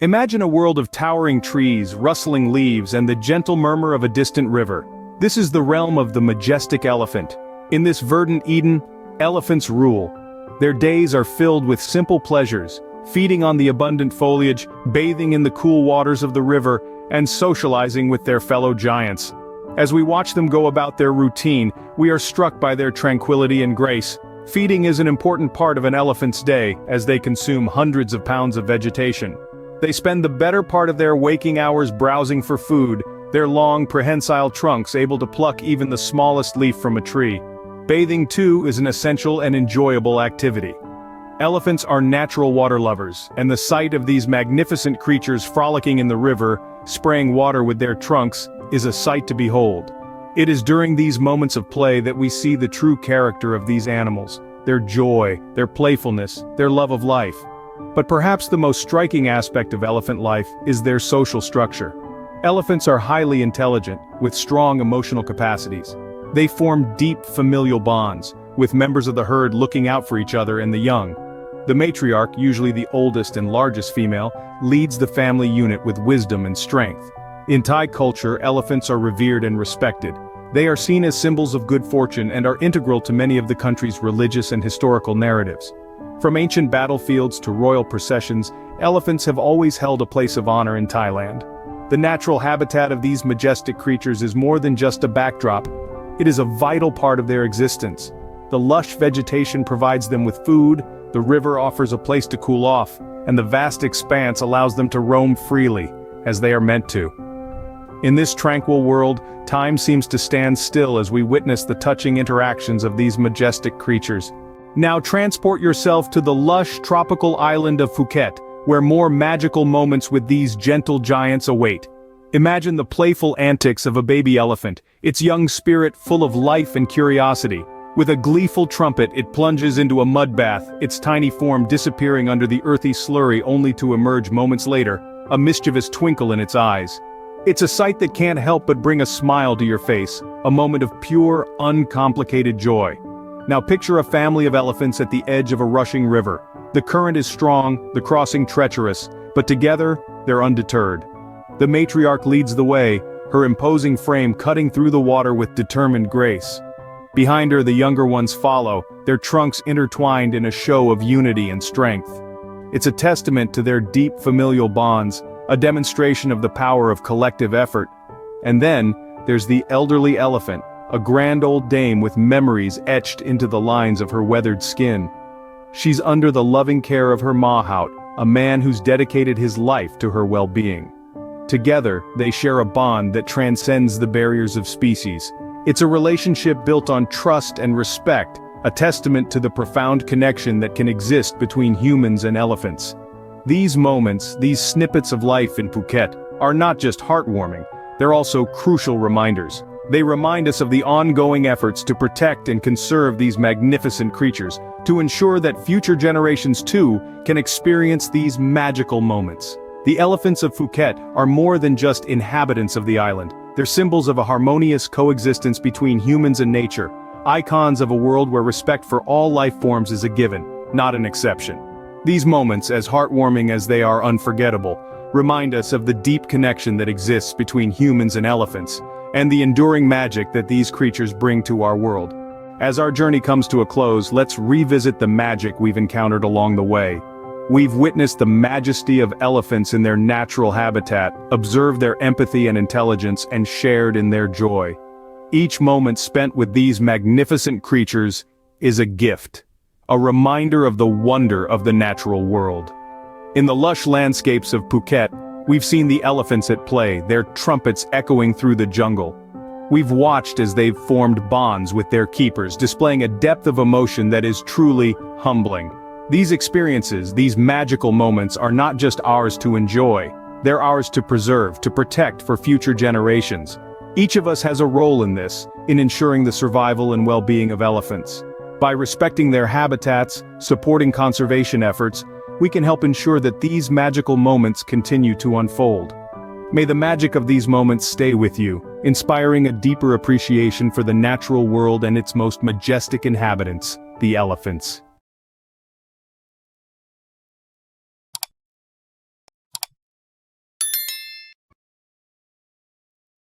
Imagine a world of towering trees, rustling leaves, and the gentle murmur of a distant river. This is the realm of the majestic elephant. In this verdant Eden, elephants rule. Their days are filled with simple pleasures, feeding on the abundant foliage, bathing in the cool waters of the river, and socializing with their fellow giants. As we watch them go about their routine, we are struck by their tranquility and grace. Feeding is an important part of an elephant's day, as they consume hundreds of pounds of vegetation. They spend the better part of their waking hours browsing for food, their long, prehensile trunks able to pluck even the smallest leaf from a tree. Bathing, too, is an essential and enjoyable activity. Elephants are natural water lovers, and the sight of these magnificent creatures frolicking in the river, spraying water with their trunks, is a sight to behold. It is during these moments of play that we see the true character of these animals, their joy, their playfulness, their love of life. But perhaps the most striking aspect of elephant life is their social structure. Elephants are highly intelligent, with strong emotional capacities. They form deep familial bonds, with members of the herd looking out for each other and the young. The matriarch, usually the oldest and largest female, leads the family unit with wisdom and strength. In Thai culture, elephants are revered and respected. They are seen as symbols of good fortune and are integral to many of the country's religious and historical narratives. From ancient battlefields to royal processions, elephants have always held a place of honor in Thailand. The natural habitat of these majestic creatures is more than just a backdrop. It is a vital part of their existence. The lush vegetation provides them with food, the river offers a place to cool off, and the vast expanse allows them to roam freely, as they are meant to. In this tranquil world, time seems to stand still as we witness the touching interactions of these majestic creatures. Now transport yourself to the lush tropical island of Phuket, where more magical moments with these gentle giants await. Imagine the playful antics of a baby elephant, its young spirit full of life and curiosity. With a gleeful trumpet, it plunges into a mud bath, its tiny form disappearing under the earthy slurry only to emerge moments later, a mischievous twinkle in its eyes. It's a sight that can't help but bring a smile to your face, a moment of pure, uncomplicated joy. Now picture a family of elephants at the edge of a rushing river. The current is strong, the crossing treacherous, but together, they're undeterred. The matriarch leads the way, her imposing frame cutting through the water with determined grace. Behind her, the younger ones follow, their trunks intertwined in a show of unity and strength. It's a testament to their deep familial bonds, a demonstration of the power of collective effort. And then, there's the elderly elephant, a grand old dame with memories etched into the lines of her weathered skin. She's under the loving care of her mahout, a man who's dedicated his life to her well-being. Together, they share a bond that transcends the barriers of species. It's a relationship built on trust and respect, a testament to the profound connection that can exist between humans and elephants. These moments, these snippets of life in Phuket, are not just heartwarming, they're also crucial reminders. They remind us of the ongoing efforts to protect and conserve these magnificent creatures, to ensure that future generations too can experience these magical moments. The elephants of Phuket are more than just inhabitants of the island. They're symbols of a harmonious coexistence between humans and nature, icons of a world where respect for all life forms is a given, not an exception. These moments, as heartwarming as they are unforgettable, remind us of the deep connection that exists between humans and elephants, and the enduring magic that these creatures bring to our world. As our journey comes to a close, let's revisit the magic we've encountered along the way. We've witnessed the majesty of elephants in their natural habitat, observed their empathy and intelligence, and shared in their joy. Each moment spent with these magnificent creatures is a gift, a reminder of the wonder of the natural world. In the lush landscapes of Phuket, we've seen the elephants at play, their trumpets echoing through the jungle. We've watched as they've formed bonds with their keepers, displaying a depth of emotion that is truly humbling. These experiences, these magical moments, are not just ours to enjoy, they're ours to preserve, to protect for future generations. Each of us has a role in this, in ensuring the survival and well-being of elephants. By respecting their habitats, supporting conservation efforts, we can help ensure that these magical moments continue to unfold. May the magic of these moments stay with you, inspiring a deeper appreciation for the natural world and its most majestic inhabitants, the elephants.